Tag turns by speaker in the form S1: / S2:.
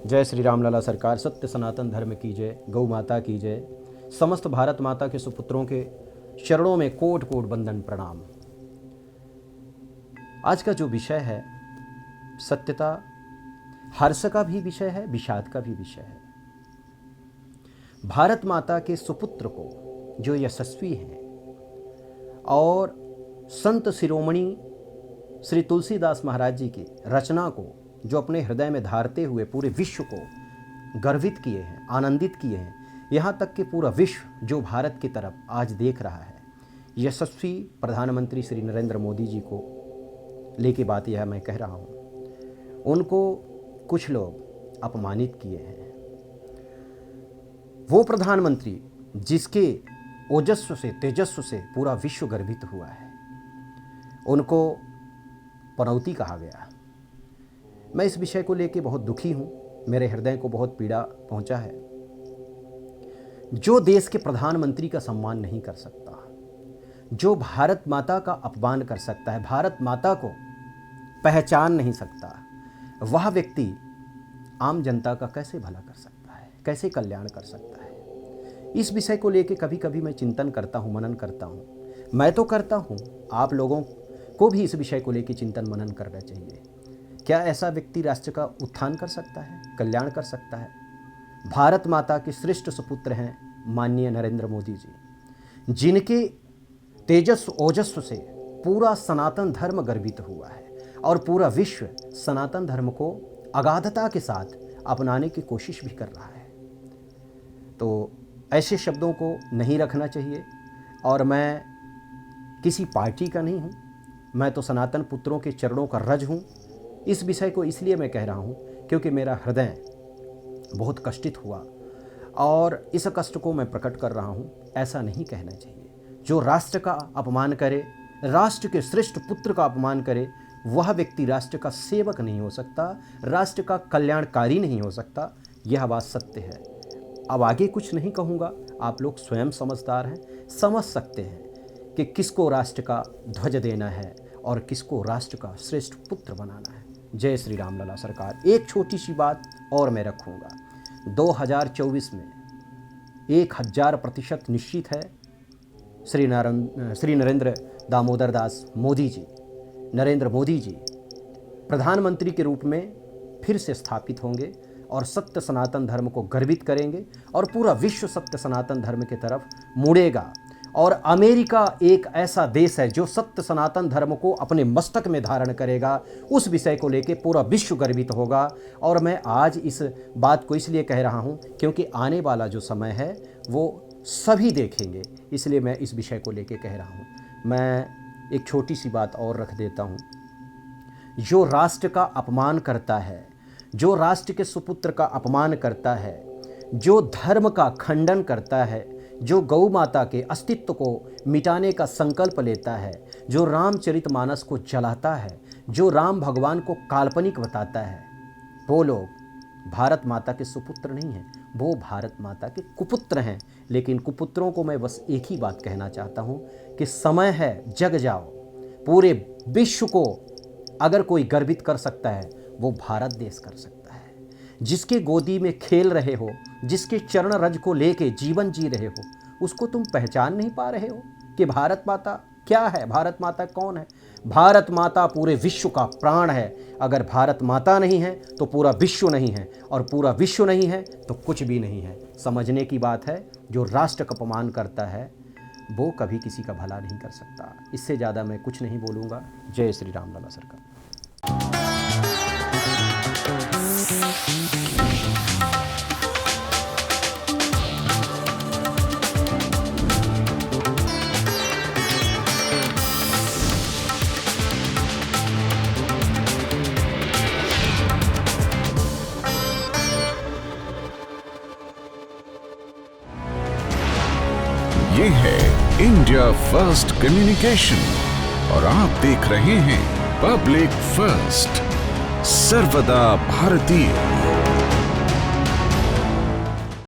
S1: जय श्री राम लला सरकार। सत्य सनातन धर्म की जय, गौ माता की जय। समस्त भारत माता के सुपुत्रों के चरणों में कोट कोट बंदन प्रणाम। आज का जो विषय है सत्यता, हर्ष का भी विषय है, विषाद का भी विषय है। भारत माता के सुपुत्र को जो यशस्वी हैं और संत शिरोमणि श्री तुलसीदास महाराज जी की रचना को जो अपने हृदय में धारते हुए पूरे विश्व को गर्वित किए हैं, आनंदित किए हैं, यहाँ तक कि पूरा विश्व जो भारत की तरफ आज देख रहा है, यशस्वी प्रधानमंत्री श्री नरेंद्र मोदी जी को लेके बात यह मैं कह रहा हूँ। उनको कुछ लोग अपमानित किए हैं। वो प्रधानमंत्री जिसके ओजस्व से, तेजस्व से पूरा विश्व गर्वित हुआ है, उनको पनौती कहा गया। मैं इस विषय को लेके बहुत दुखी हूँ, मेरे हृदय को बहुत पीड़ा पहुँचा है। जो देश के प्रधानमंत्री का सम्मान नहीं कर सकता, जो भारत माता का अपमान कर सकता है, भारत माता को पहचान नहीं सकता, वह व्यक्ति आम जनता का कैसे भला कर सकता है, कैसे कल्याण कर सकता है। इस विषय को लेके कभी कभी मैं चिंतन करता हूँ, मनन करता हूँ। मैं तो करता हूँ, आप लोगों को भी इस विषय को लेके चिंतन मनन करना चाहिए। क्या ऐसा व्यक्ति राष्ट्र का उत्थान कर सकता है, कल्याण कर सकता है? भारत माता के श्रेष्ठ सुपुत्र हैं माननीय नरेंद्र मोदी जी, जिनके तेजस्व ओजस्व से पूरा सनातन धर्म गर्वित हुआ है और पूरा विश्व सनातन धर्म को अगाधता के साथ अपनाने की कोशिश भी कर रहा है। तो ऐसे शब्दों को नहीं रखना चाहिए। और मैं किसी पार्टी का नहीं हूँ, मैं तो सनातन पुत्रों के चरणों का रज हूँ। इस विषय को इसलिए मैं कह रहा हूँ क्योंकि मेरा हृदय बहुत कष्टित हुआ और इस कष्ट को मैं प्रकट कर रहा हूँ। ऐसा नहीं कहना चाहिए। जो राष्ट्र का अपमान करे, राष्ट्र के श्रेष्ठ पुत्र का अपमान करे, वह व्यक्ति राष्ट्र का सेवक नहीं हो सकता, राष्ट्र का कल्याणकारी नहीं हो सकता। यह बात सत्य है। अब आगे कुछ नहीं कहूँगा, आप लोग स्वयं समझदार हैं, समझ सकते हैं कि किसको राष्ट्र का ध्वज देना है और किसको राष्ट्र का श्रेष्ठ पुत्र बनाना है। जय श्री राम लला सरकार। एक छोटी सी बात और मैं रखूँगा। 2024 में 1000% निश्चित है श्री नरेंद्र दामोदर दास मोदी जी, नरेंद्र मोदी जी प्रधानमंत्री के रूप में फिर से स्थापित होंगे और सत्य सनातन धर्म को गर्वित करेंगे और पूरा विश्व सत्य सनातन धर्म की तरफ मुड़ेगा। और अमेरिका एक ऐसा देश है जो सत्य सनातन धर्म को अपने मस्तक में धारण करेगा। उस विषय को लेके पूरा विश्व गर्वित होगा। और मैं आज इस बात को इसलिए कह रहा हूँ क्योंकि आने वाला जो समय है वो सभी देखेंगे, इसलिए मैं इस विषय को लेके कह रहा हूँ। मैं एक छोटी सी बात और रख देता हूँ। जो राष्ट्र का अपमान करता है, जो राष्ट्र के सुपुत्र का अपमान करता है, जो धर्म का खंडन करता है, जो गौ माता के अस्तित्व को मिटाने का संकल्प लेता है, जो रामचरितमानस को जलाता है, जो राम भगवान को काल्पनिक बताता है, वो लोग भारत माता के सुपुत्र नहीं हैं, वो भारत माता के कुपुत्र हैं। लेकिन कुपुत्रों को मैं बस एक ही बात कहना चाहता हूँ कि समय है, जग जाओ। पूरे विश्व को अगर कोई गर्वित कर सकता है वो भारत देश कर सकता है। जिसके गोदी में खेल रहे हो, जिसके चरण रज को लेके जीवन जी रहे हो, उसको तुम पहचान नहीं पा रहे हो कि भारत माता क्या है, भारत माता कौन है? भारत माता पूरे विश्व का प्राण है। अगर भारत माता नहीं है तो पूरा विश्व नहीं है, और पूरा विश्व नहीं है तो कुछ भी नहीं है। समझने की बात है। जो राष्ट्र का अपमान करता है वो कभी किसी का भला नहीं कर सकता। इससे ज़्यादा मैं कुछ नहीं बोलूँगा। जय श्री राम लला सरकार।
S2: ये है इंडिया फर्स्ट कम्युनिकेशन और आप देख रहे हैं पब्लिक फर्स्ट, सर्वदा भारतीय।